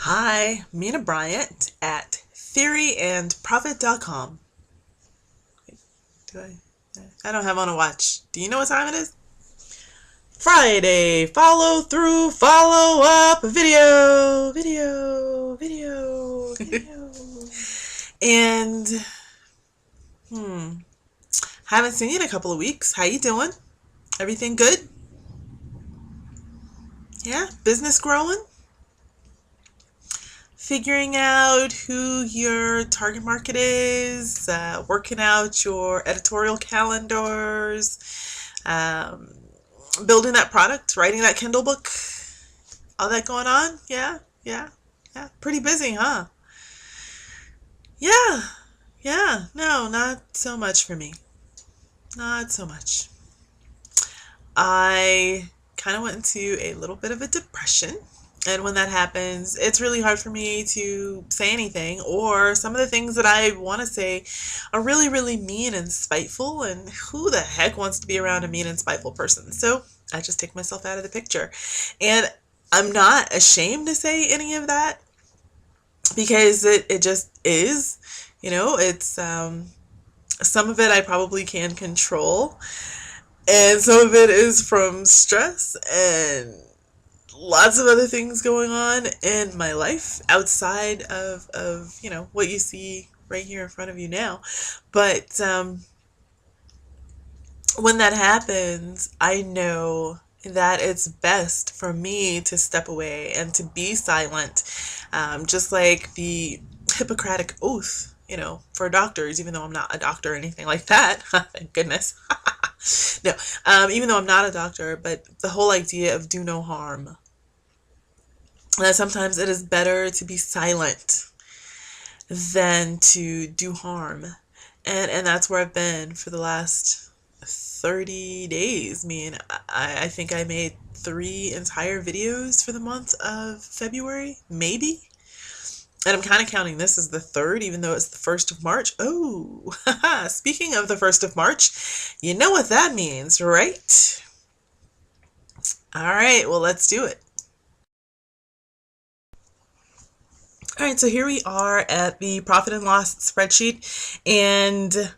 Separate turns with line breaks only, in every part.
Hi, Mina Bryant at theoryandprofit.com. Do I don't have on a watch. Do you know what time it is? Friday, follow through, follow up, video. And haven't seen you in a couple of weeks. How you doing? Everything good? Yeah, business growing? Figuring out who your target market is, working out your editorial calendars, um, building that product, writing that Kindle book, all that going on. Yeah. Pretty busy, huh? Yeah, yeah. No, not so much for me. Not so much. I kind of went into a little bit of a depression. And when that happens, it's really hard for me to say anything, or some of the things that I want to say are really, really mean and spiteful. And who the heck wants to be around a mean and spiteful person? So I just take myself out of the picture. And I'm not ashamed to say any of that because it just is. It's some of it I probably can control, and some of it is from stress and lots of other things going on in my life outside of what you see right here in front of you now. But when that happens, I know that it's best for me to step away and to be silent, just like the Hippocratic Oath, for doctors, even though I'm not a doctor or anything like that. Thank goodness. No, even though I'm not a doctor, but the whole idea of do no harm, that sometimes it is better to be silent than to do harm. And that's where I've been for the last 30 days. I mean, I think I made 3 entire videos for the month of February, maybe. And I'm kind of counting this as the third, even though it's the 1st of March. Oh, speaking of the 1st of March, you know what that means, right? All right, well, let's do it. All right, so here we are at the profit and loss spreadsheet. And,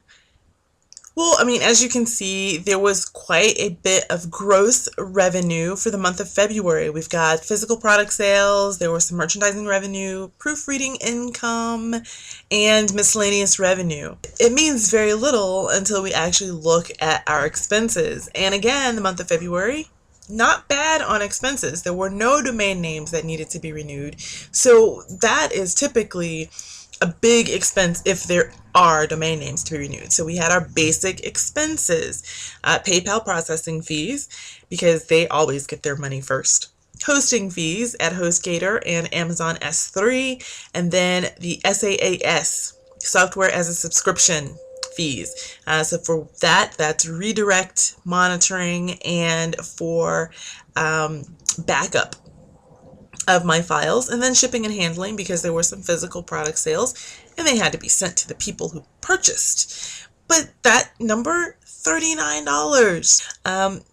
well, I mean, as you can see, there was quite a bit of gross revenue for the month of February. We've got physical product sales, there was some merchandising revenue, proofreading income, and miscellaneous revenue. It means very little until we actually look at our expenses. And again, the month of February, not bad on expenses. There were no domain names that needed to be renewed. So that is typically a big expense if there are domain names to be renewed. So we had our basic expenses, PayPal processing fees, because they always get their money first. Hosting fees at HostGator and Amazon S3, and then the SaaS, software as a subscription fees. So for that's redirect monitoring and for backup of my files, and then shipping and handling because there were some physical product sales and they had to be sent to the people who purchased. But that number, $39.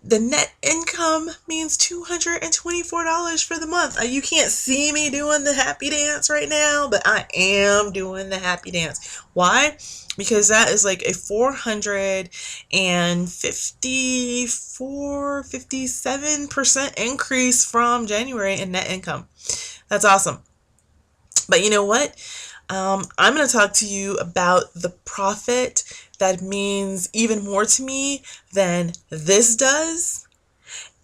The net income means $224 for the month. You can't see me doing the happy dance right now, but I am doing the happy dance. Why? Because that is like a 57% increase from January in net income. That's awesome. But you know what? I'm going to talk to you about the profit that means even more to me than this does,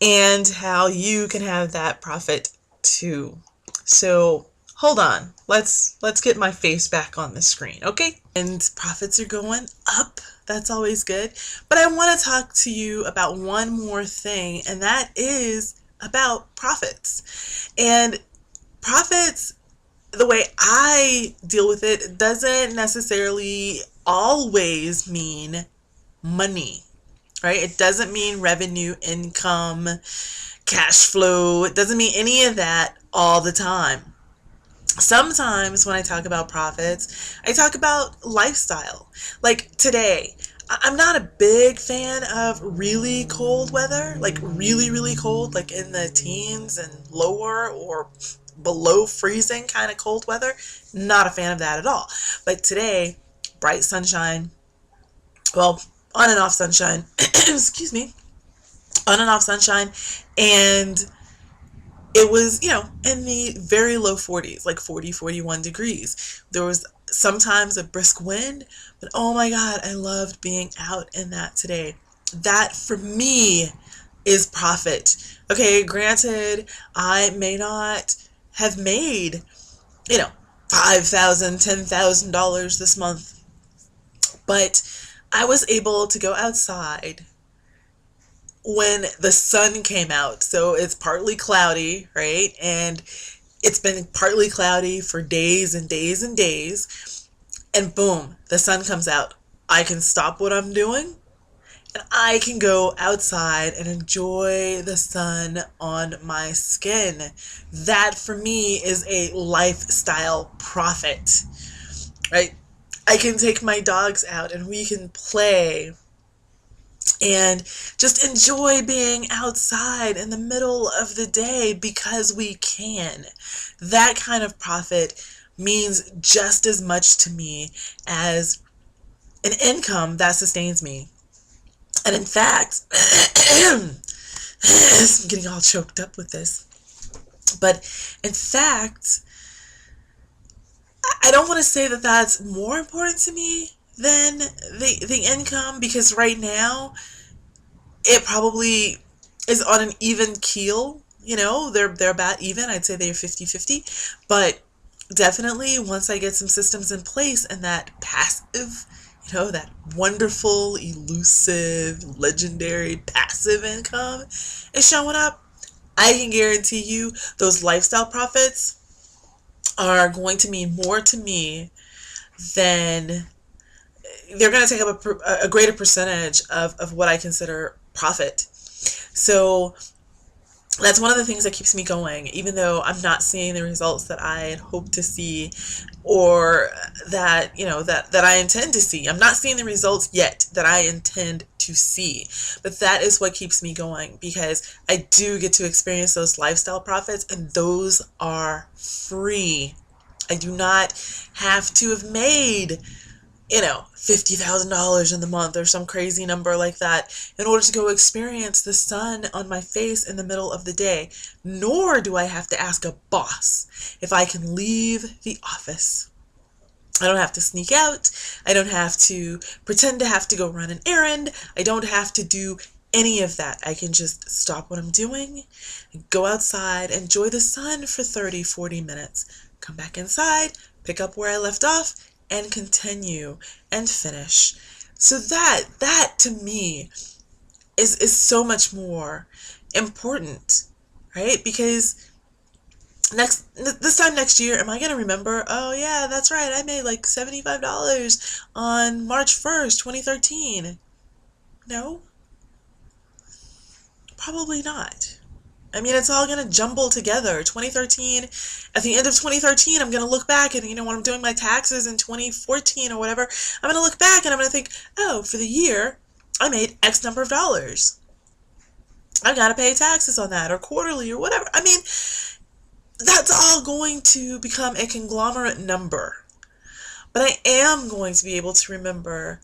and how you can have that profit too. So hold on, let's get my face back on the screen, okay? And profits are going up. That's always good. But I want to talk to you about one more thing, and that is about profits. And profits, the way I deal with it, doesn't necessarily always mean money, right? It doesn't mean revenue, income, cash flow. It doesn't mean any of that all the time. Sometimes when I talk about profits, I talk about lifestyle. Like today, I'm not a big fan of really cold weather, like really, really cold, like in the teens and lower or below freezing kind of cold weather. Not a fan of that at all. But today, bright sunshine, well, on and off sunshine, excuse me, on and off sunshine, and it was, in the very low 40s, like 40, 41 degrees. There was sometimes a brisk wind, but oh my God, I loved being out in that today. That for me is profit. Okay, granted, I may not have made, $5,000, $10,000 this month, but I was able to go outside when the sun came out. So it's partly cloudy, right? And it's been partly cloudy for days and days and days. And boom, the sun comes out. I can stop what I'm doing and I can go outside and enjoy the sun on my skin. That for me is a lifestyle profit, right? I can take my dogs out and we can play and just enjoy being outside in the middle of the day because we can. That kind of profit means just as much to me as an income that sustains me. And in fact, I'm getting all choked up with this. But in fact, I don't want to say that that's more important to me than the income, because right now it probably is on an even keel. They're about even. I'd say they're 50-50. But definitely once I get some systems in place and that passive, that wonderful, elusive, legendary passive income is showing up, I can guarantee you those lifestyle profits are going to mean more to me than they're going to take up a greater percentage of what I consider profit. So that's one of the things that keeps me going, even though I'm not seeing the results that I had hoped to see, or that, that I intend to see. I'm not seeing the results yet that I intend to see, but that is what keeps me going, because I do get to experience those lifestyle profits, and those are free. I do not have to have made $50,000 in the month or some crazy number like that in order to go experience the sun on my face in the middle of the day. Nor do I have to ask a boss if I can leave the office. I don't have to sneak out. I don't have to pretend to have to go run an errand. I don't have to do any of that. I can just stop what I'm doing, go outside, enjoy the sun for 30, 40 minutes, come back inside, pick up where I left off, and continue and finish. So that to me is so much more important, right? Because this time next year, am I going to remember, oh yeah, that's right, I made like $75 on March 1st, 2013? No, probably not. I mean, it's all going to jumble together. 2013, at the end of 2013, I'm going to look back and, when I'm doing my taxes in 2014 or whatever, I'm going to look back and I'm going to think, oh, for the year, I made X number of dollars. I've got to pay taxes on that, or quarterly or whatever. I mean, that's all going to become a conglomerate number. But I am going to be able to remember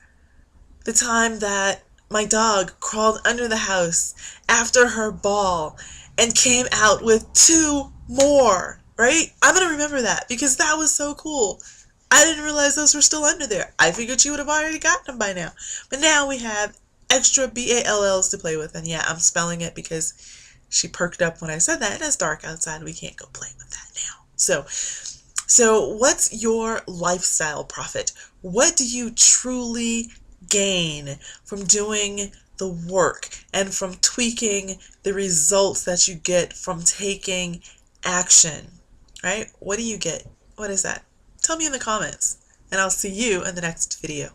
the time that my dog crawled under the house after her ball and came out with 2 more, right? I'm going to remember that because that was so cool. I didn't realize those were still under there. I figured she would have already gotten them by now. But now we have extra BALLs to play with. And yeah, I'm spelling it because she perked up when I said that. It's dark outside. We can't go play with that now. So what's your lifestyle profit? What do you truly gain from doing the work and from tweaking the results that you get from taking action, right? What do you get? What is that? Tell me in the comments, and I'll see you in the next video.